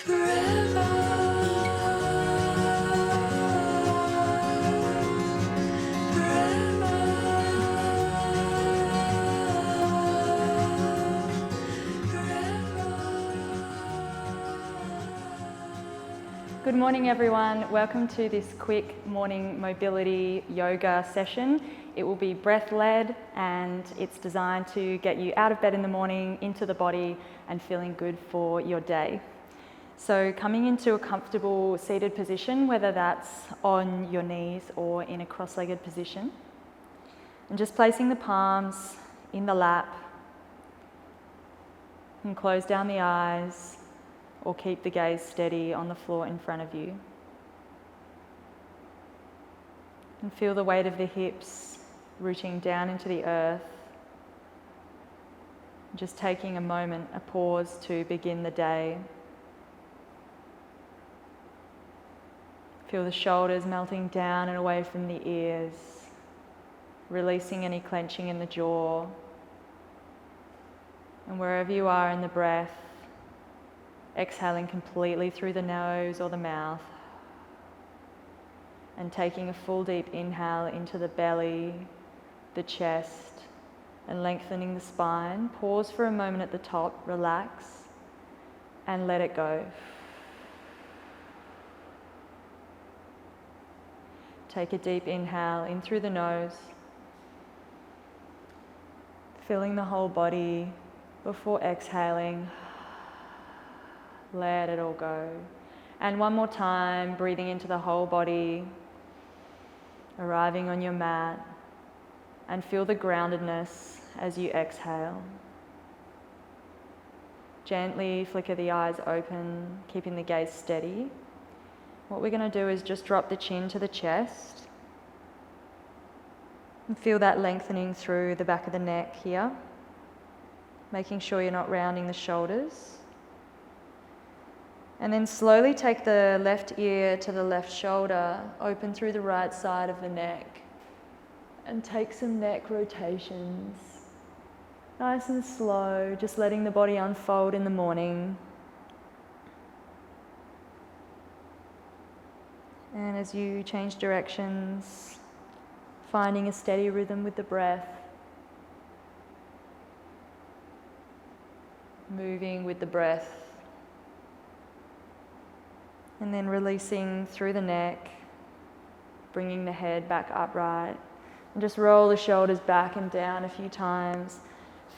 Good morning everyone, welcome to this quick morning mobility yoga session. It will be breath led and it's designed to get you out of bed in the morning, into the body and feeling good for your day. So coming into a comfortable seated position, whether that's on your knees or in a cross-legged position, and just placing the palms in the lap and close down the eyes or keep the gaze steady on the floor in front of you. And feel the weight of the hips rooting down into the earth. Just taking a moment, a pause to begin the day. Feel the shoulders melting down and away from the ears, releasing any clenching in the jaw. And wherever you are in the breath, exhaling completely through the nose or the mouth and taking a full deep inhale into the belly, the chest, and lengthening the spine. Pause for a moment at the top, relax, and let it go. Take a deep inhale in through the nose, filling the whole body before exhaling. Let it all go. And one more time, breathing into the whole body, arriving on your mat, and feel the groundedness as you exhale. Gently flicker the eyes open, keeping the gaze steady. What we're going to do is just drop the chin to the chest and feel that lengthening through the back of the neck here, making sure you're not rounding the shoulders. And then slowly take the left ear to the left shoulder, open through the right side of the neck, and take some neck rotations. Nice and slow, just letting the body unfold in the morning. And as you change directions, finding a steady rhythm with the breath, moving with the breath. And then releasing through the neck, bringing the head back upright. And just roll the shoulders back and down a few times,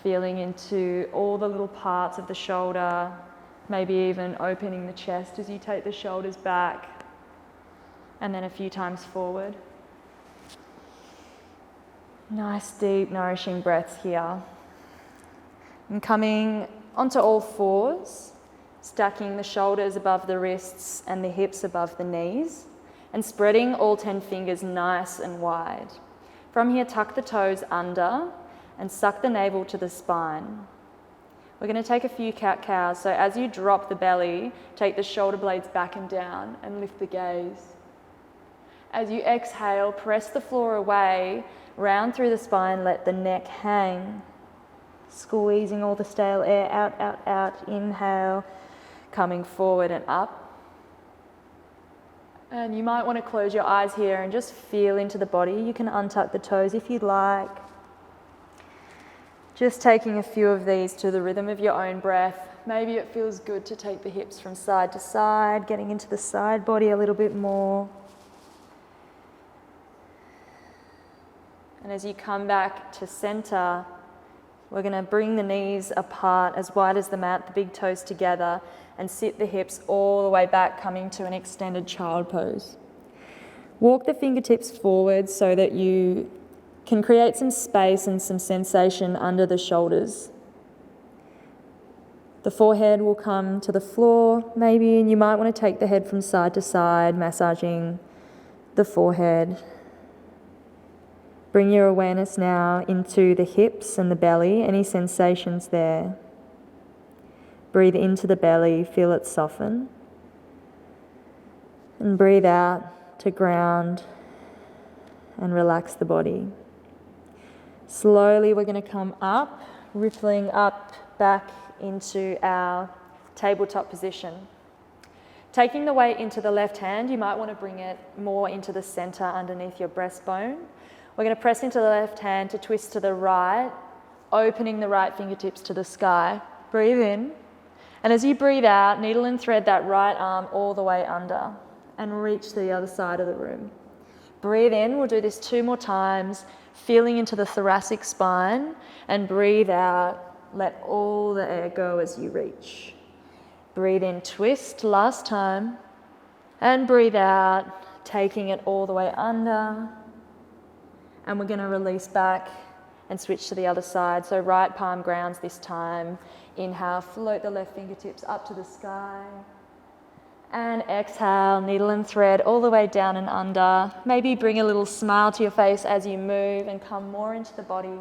feeling into all the little parts of the shoulder, maybe even opening the chest as you take the shoulders back, and then a few times forward. Nice, deep, nourishing breaths here. And coming onto all fours, stacking the shoulders above the wrists and the hips above the knees, and spreading all 10 fingers nice and wide. From here, tuck the toes under and suck the navel to the spine. We're going to take a few cat-cows, so as you drop the belly, take the shoulder blades back and down and lift the gaze. As you exhale, press the floor away, round through the spine, let the neck hang. Squeezing all the stale air out, out, out. Inhale. Coming forward and up. And you might want to close your eyes here and just feel into the body. You can untuck the toes if you'd like. Just taking a few of these to the rhythm of your own breath. Maybe it feels good to take the hips from side to side, getting into the side body a little bit more. And as you come back to center, we're going to bring the knees apart as wide as the mat, the big toes together, and sit the hips all the way back, coming to an extended child pose. Walk the fingertips forward so that you can create some space and some sensation under the shoulders. The forehead will come to the floor maybe, and you might want to take the head from side to side, massaging the forehead. Bring your awareness now into the hips and the belly, any sensations there. Breathe into the belly, feel it soften. And breathe out to ground and relax the body. Slowly we're going to come up, rippling up back into our tabletop position. Taking the weight into the left hand, you might want to bring it more into the center underneath your breastbone. We're going to press into the left hand to twist to the right, opening the right fingertips to the sky. Breathe in. And as you breathe out, needle and thread that right arm all the way under and reach to the other side of the room. Breathe in. We'll do this 2 more times, feeling into the thoracic spine, and breathe out. Let all the air go as you reach. Breathe in, twist, last time, and breathe out, taking it all the way under. And we're going to release back and switch to the other side. So right palm grounds this time. Inhale, float the left fingertips up to the sky. And exhale, needle and thread all the way down and under. Maybe bring a little smile to your face as you move and come more into the body.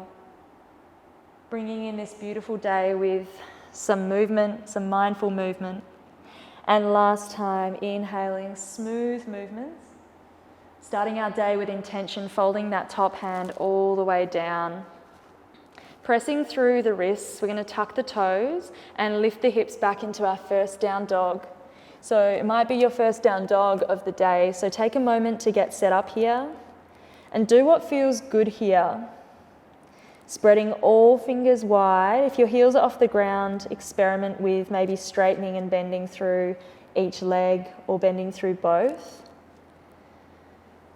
Bringing in this beautiful day with some movement, some mindful movement. And last time, inhaling, smooth movements. Starting our day with intention, folding that top hand all the way down. Pressing through the wrists, we're going to tuck the toes and lift the hips back into our first down dog. So it might be your first down dog of the day. So take a moment to get set up here and do what feels good here. Spreading all fingers wide. If your heels are off the ground, experiment with maybe straightening and bending through each leg or bending through both.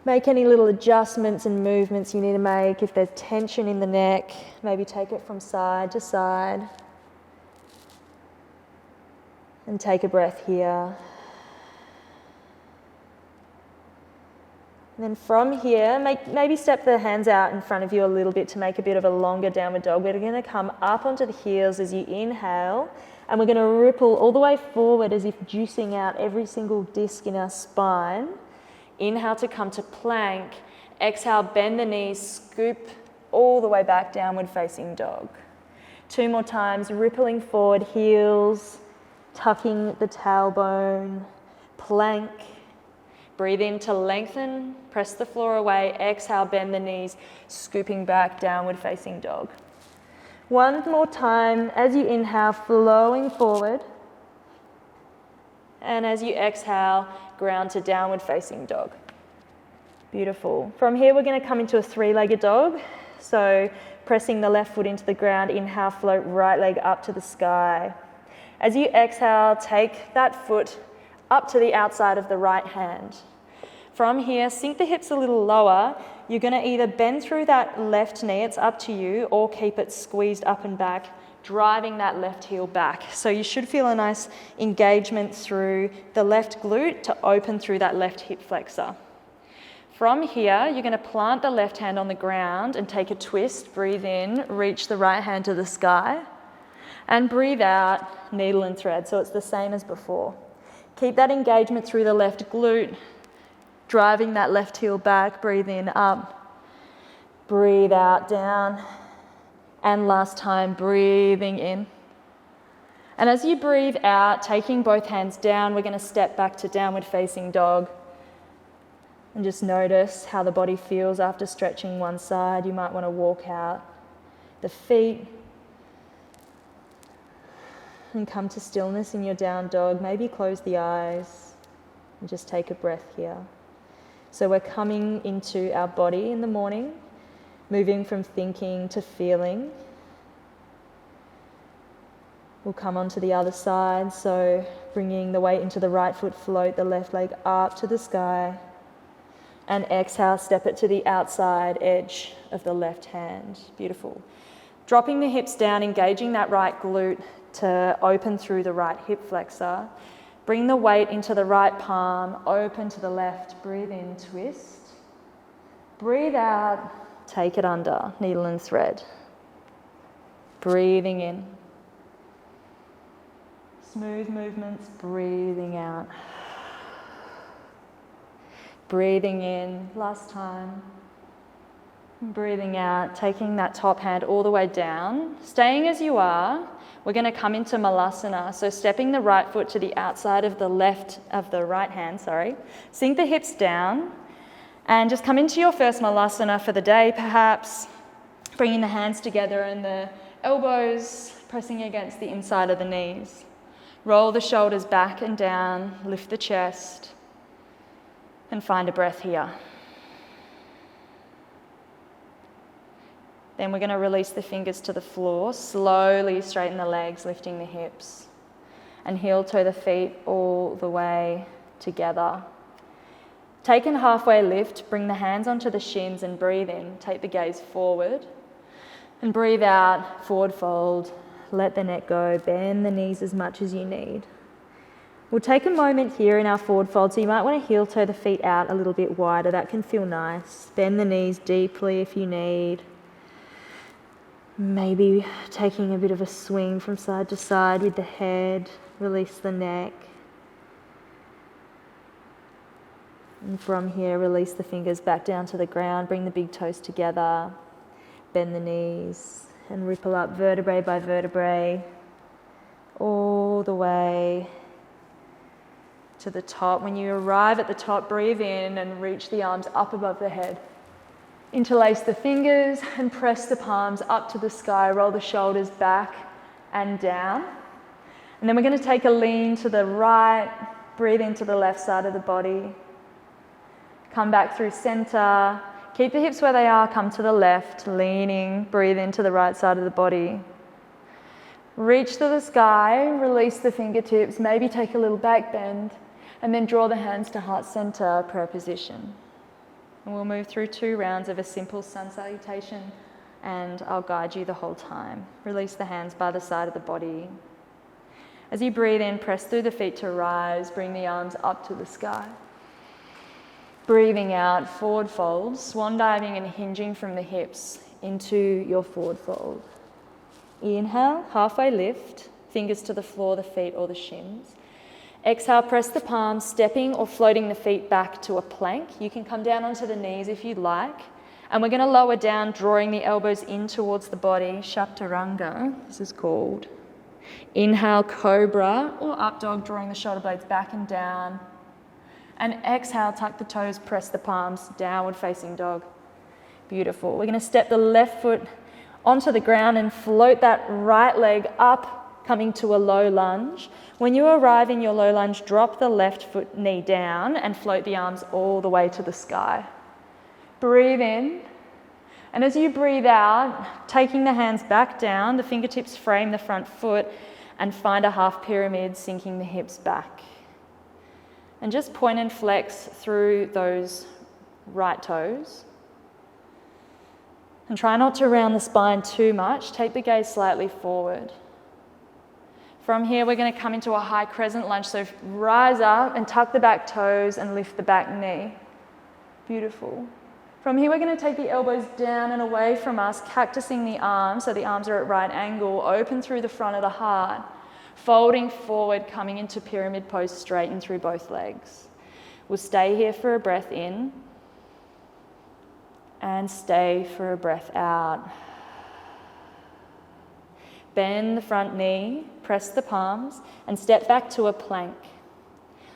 Make any little adjustments and movements you need to make. If there's tension in the neck, maybe take it from side to side. And take a breath here. And then from here, maybe step the hands out in front of you a little bit to make a bit of a longer downward dog. We're going to come up onto the heels as you inhale, and we're going to ripple all the way forward as if juicing out every single disc in our spine. Inhale to come to plank. Exhale, bend the knees, scoop all the way back, downward facing dog. 2 more times, rippling forward, heels, tucking the tailbone, plank. Breathe in to lengthen, press the floor away. Exhale, bend the knees, scooping back, downward facing dog. 1 more time, as you inhale, flowing forward. And as you exhale, ground to downward facing dog. Beautiful. From here, we're going to come into a 3-legged dog. So pressing the left foot into the ground, inhale, float right leg up to the sky. As you exhale, take that foot up to the outside of the right hand. From here, sink the hips a little lower. You're going to either bend through that left knee, it's up to you, or keep it squeezed up and back, driving that left heel back. So you should feel a nice engagement through the left glute to open through that left hip flexor. From here, you're going to plant the left hand on the ground and take a twist. Breathe in, reach the right hand to the sky, and breathe out, needle and thread. So it's the same as before. Keep that engagement through the left glute, driving that left heel back. Breathe in, up. Breathe out, down. And last time, breathing in. And as you breathe out, taking both hands down, we're going to step back to downward facing dog. And just notice how the body feels after stretching one side. You might want to walk out the feet and come to stillness in your down dog. Maybe close the eyes and just take a breath here. So we're coming into our body in the morning, moving from thinking to feeling. We'll come onto the other side, so bringing the weight into the right foot, float the left leg up to the sky, and exhale, step it to the outside edge of the left hand. Beautiful. Dropping the hips down, engaging that right glute to open through the right hip flexor. Bring the weight into the right palm, open to the left. Breathe in, twist. Breathe out, take it under, needle and thread. Breathing in. Smooth movements, breathing out. Breathing in, last time. Breathing out, taking that top hand all the way down. Staying as you are, we're going to come into Malasana. So stepping the right foot to the outside of the right hand, Sink the hips down and just come into your first Malasana for the day, perhaps. Bringing the hands together and the elbows pressing against the inside of the knees. Roll the shoulders back and down, lift the chest, and find a breath here. Then we're going to release the fingers to the floor, slowly straighten the legs, lifting the hips, and heel toe the feet all the way together. Take a halfway lift, bring the hands onto the shins and breathe in. Take the gaze forward and breathe out, forward fold. Let the neck go, bend the knees as much as you need. We'll take a moment here in our forward fold, so you might want to heel toe the feet out a little bit wider. That can feel nice. Bend the knees deeply if you need. Maybe taking a bit of a swing from side to side with the head. Release the neck. And from here, release the fingers back down to the ground. Bring the big toes together. Bend the knees. And ripple up vertebrae by vertebrae all the way to the top. When you arrive at the top, breathe in and reach the arms up above the head. Interlace the fingers and press the palms up to the sky. Roll the shoulders back and down. And then we're going to take a lean to the right. Breathe into the left side of the body. Come back through center. Keep the hips where they are, come to the left, leaning, breathe into the right side of the body. Reach to the sky, release the fingertips, maybe take a little back bend, and then draw the hands to heart center, prayer position. And we'll move through 2 rounds of a simple sun salutation, and I'll guide you the whole time. Release the hands by the side of the body. As you breathe in, press through the feet to rise, bring the arms up to the sky. Breathing out, forward fold, swan diving and hinging from the hips into your forward fold. Inhale, halfway lift, fingers to the floor, the feet or the shins. Exhale, press the palms, stepping or floating the feet back to a plank. You can come down onto the knees if you'd like. And we're going to lower down, drawing the elbows in towards the body, chaturanga, this is called. Inhale, cobra or up dog, drawing the shoulder blades back and down. And exhale, tuck the toes, press the palms, downward facing dog. Beautiful. We're going to step the left foot onto the ground and float that right leg up, coming to a low lunge. When you arrive in your low lunge, drop the left foot knee down and float the arms all the way to the sky. Breathe in. And as you breathe out, taking the hands back down, the fingertips frame the front foot and find a half pyramid, sinking the hips back. And just point and flex through those right toes. And try not to round the spine too much. Take the gaze slightly forward. From here, we're going to come into a high crescent lunge. So rise up and tuck the back toes and lift the back knee. Beautiful. From here, we're going to take the elbows down and away from us, cactusing the arms. So the arms are at right angle, open through the front of the heart. Folding forward, coming into pyramid pose, straighten through both legs. We'll stay here for a breath in and stay for a breath out. Bend the front knee, press the palms, and step back to a plank.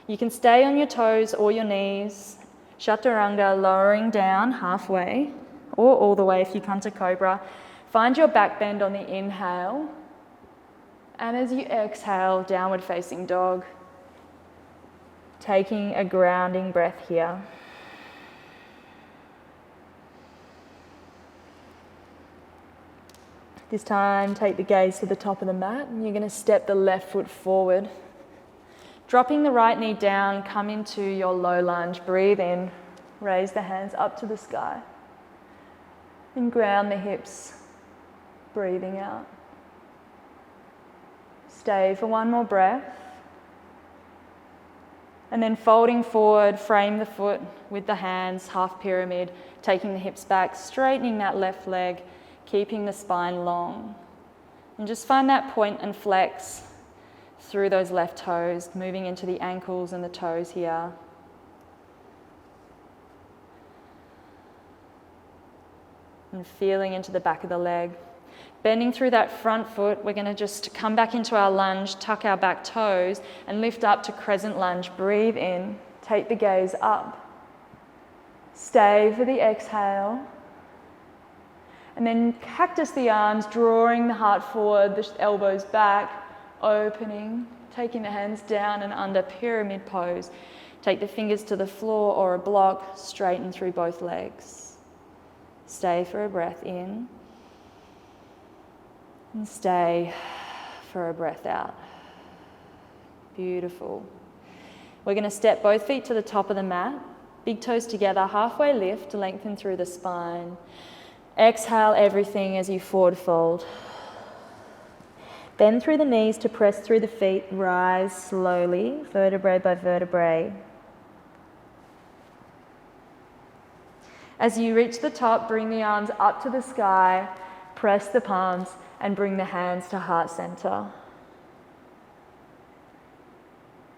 You can stay on your toes or your knees. Chaturanga, lowering down halfway or all the way if you come to cobra. Find your back bend on the inhale. And as you exhale, downward facing dog, taking a grounding breath here. This time, take the gaze to the top of the mat, and you're going to step the left foot forward. Dropping the right knee down, come into your low lunge. Breathe in, raise the hands up to the sky. And ground the hips, breathing out. Stay for one more breath. And then folding forward, frame the foot with the hands, half pyramid, taking the hips back, straightening that left leg, keeping the spine long. And just find that point and flex through those left toes, moving into the ankles and the toes here. And feeling into the back of the leg. Bending through that front foot, we're going to just come back into our lunge, tuck our back toes, and lift up to crescent lunge. Breathe in, take the gaze up. Stay for the exhale. And then cactus the arms, drawing the heart forward, the elbows back, opening, Taking the hands down and under, pyramid pose. Take the fingers to the floor or a block, straighten through both legs. Stay for a breath in. And stay for a breath out. Beautiful. We're going to step both feet to the top of the mat. Big toes together, halfway lift, lengthen through the spine. Exhale everything as you forward fold. Bend through the knees to press through the feet. Rise slowly, vertebrae by vertebrae. As you reach the top, bring the arms up to the sky, press the palms, and bring the hands to heart center.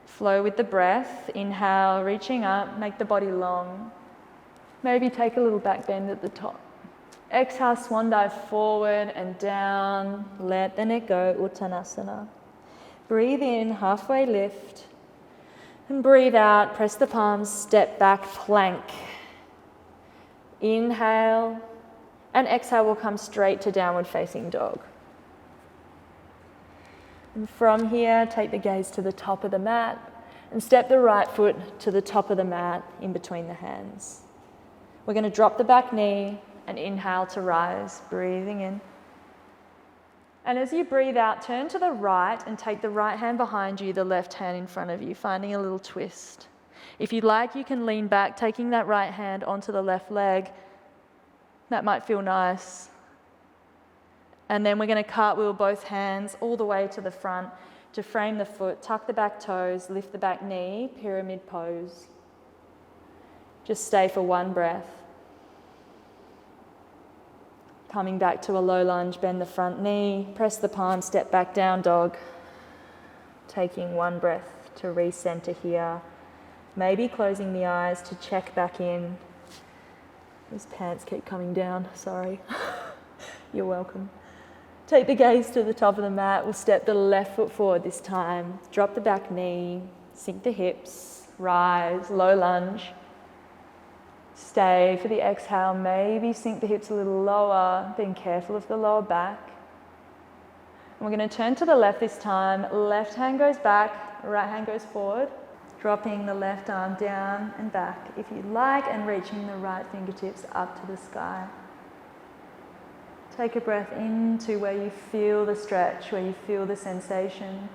Flow with the breath. Inhale, reaching up, make the body long. Maybe take a little back bend at the top. Exhale, swan dive forward and down. Let the neck go, Uttanasana. Breathe in, halfway lift. And breathe out, press the palms, step back, plank. Inhale, and exhale will come straight to downward facing dog. And from here, take the gaze to the top of the mat and step the right foot to the top of the mat in between the hands. We're going to drop the back knee and inhale to rise, breathing in. And as you breathe out, turn to the right and take the right hand behind you, the left hand in front of you, finding a little twist. If you'd like, you can lean back, taking that right hand onto the left leg. That might feel nice. And then we're going to cartwheel both hands all the way to the front to frame the foot, tuck the back toes, lift the back knee, pyramid pose. Just stay for one breath. Coming back to a low lunge, bend the front knee, press the palm, step back down dog. Taking one breath to recenter here. Maybe closing the eyes to check back in. These pants keep coming down, sorry. You're welcome. Take the gaze to the top of the mat. We'll step the left foot forward this time. Drop the back knee, sink the hips, rise, low lunge. Stay for the exhale, maybe sink the hips a little lower, being careful of the lower back. And we're going to turn to the left this time. Left hand goes back, right hand goes forward. Dropping the left arm down and back if you like, and reaching the right fingertips up to the sky. Take a breath into where you feel the stretch, where you feel the sensation.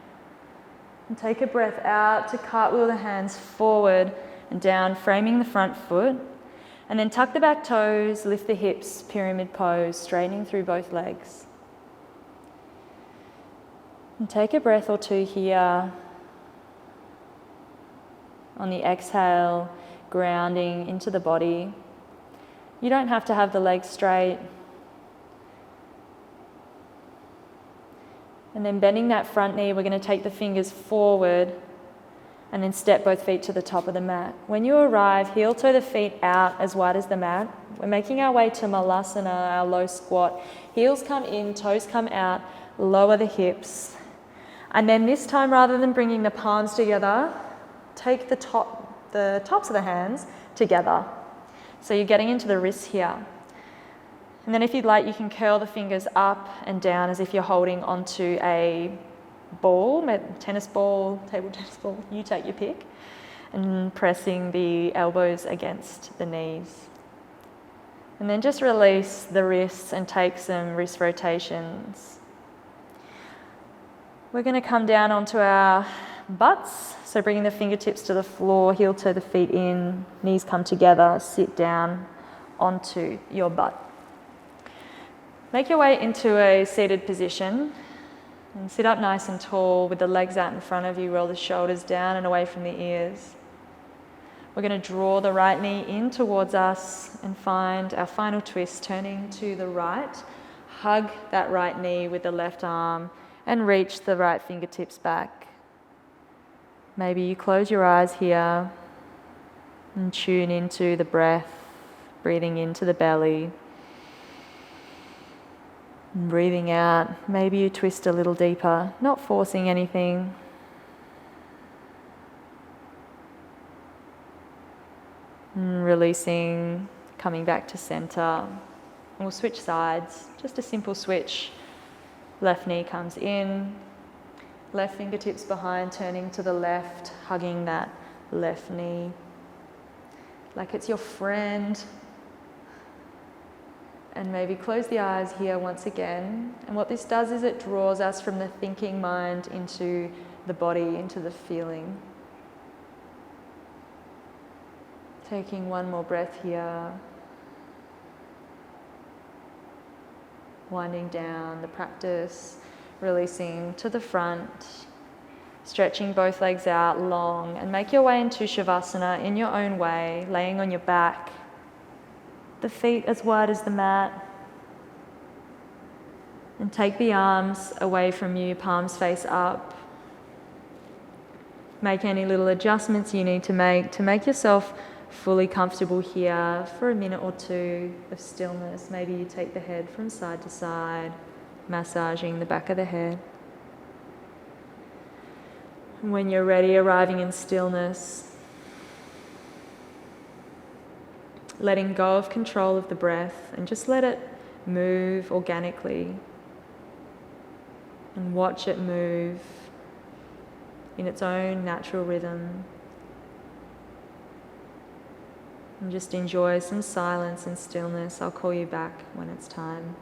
And take a breath out to cartwheel the hands forward and down, framing the front foot. And then tuck the back toes, lift the hips, pyramid pose, straightening through both legs. And take a breath or two here. On the exhale, grounding into the body. You don't have to have the legs straight. And then bending that front knee, we're going to take the fingers forward and then step both feet to the top of the mat. When you arrive, heel toe the feet out as wide as the mat. We're making our way to Malasana, our low squat. Heels come in, toes come out, lower the hips. And then this time, rather than bringing the palms together, take the tops of the hands together. So you're getting into the wrists here. And then if you'd like, you can curl the fingers up and down as if you're holding onto a ball, tennis ball, table tennis ball, you take your pick, and pressing the elbows against the knees. And then just release the wrists and take some wrist rotations. We're going to come down onto our butts, so bringing the fingertips to the floor, heel toe the feet in, knees come together, sit down onto your butt. Make your way into a seated position and sit up nice and tall with the legs out in front of you, roll the shoulders down and away from the ears. We're going to draw the right knee in towards us and find our final twist, turning to the right. Hug that right knee with the left arm and reach the right fingertips back. Maybe you close your eyes here and tune into the breath, breathing into the belly. And breathing out, maybe you twist a little deeper, not forcing anything. And releasing, coming back to center. And we'll switch sides, just a simple switch. Left knee comes in, Left fingertips behind, turning to the left, hugging that left knee like it's your friend. And maybe close the eyes here once again. And what this does is it draws us from the thinking mind into the body, into the feeling. Taking one more breath here. Winding down the practice, releasing to the front, stretching both legs out long, and make your way into Shavasana in your own way, laying on your back, the feet as wide as the mat, and take the arms away from you, palms face up. Make any little adjustments you need to make yourself fully comfortable here for a minute or two of stillness. Maybe you take the head from side to side, massaging the back of the head. And when you're ready, arriving in stillness, letting go of control of the breath and just let it move organically and watch it move in its own natural rhythm. And just enjoy some silence and stillness. I'll call you back when it's time.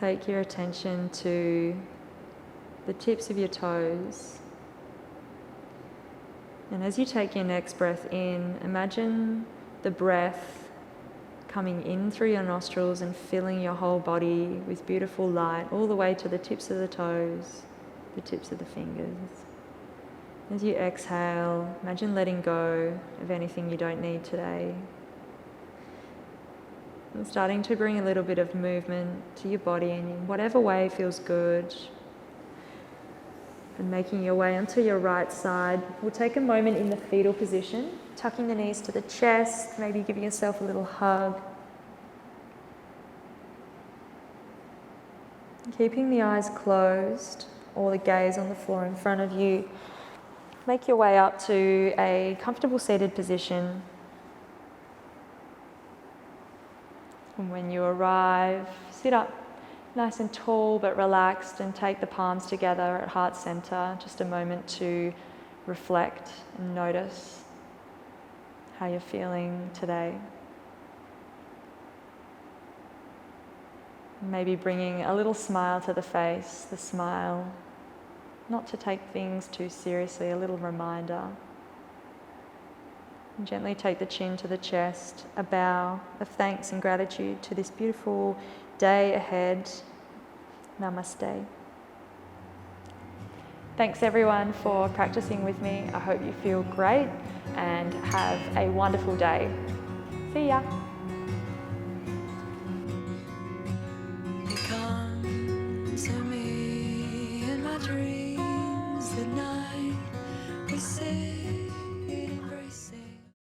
Take your attention to the tips of your toes. And as you take your next breath in, imagine the breath coming in through your nostrils and filling your whole body with beautiful light all the way to the tips of the toes, the tips of the fingers. As you exhale, imagine letting go of anything you don't need today. And starting to bring a little bit of movement to your body in whatever way feels good. And making your way onto your right side. We'll take a moment in the fetal position, tucking the knees to the chest, maybe giving yourself a little hug. Keeping the eyes closed or the gaze on the floor in front of you. Make your way up to a comfortable seated position. And when you arrive, sit up nice and tall but relaxed and take the palms together at heart center. Just a moment to reflect and notice how you're feeling today. Maybe bringing a little smile to the face, the smile, not to take things too seriously, a little reminder. And gently take the chin to the chest, a bow of thanks and gratitude to this beautiful day ahead. Namaste. Thanks everyone for practicing with me. I hope you feel great and have a wonderful day. See ya. Come to me in my dreams.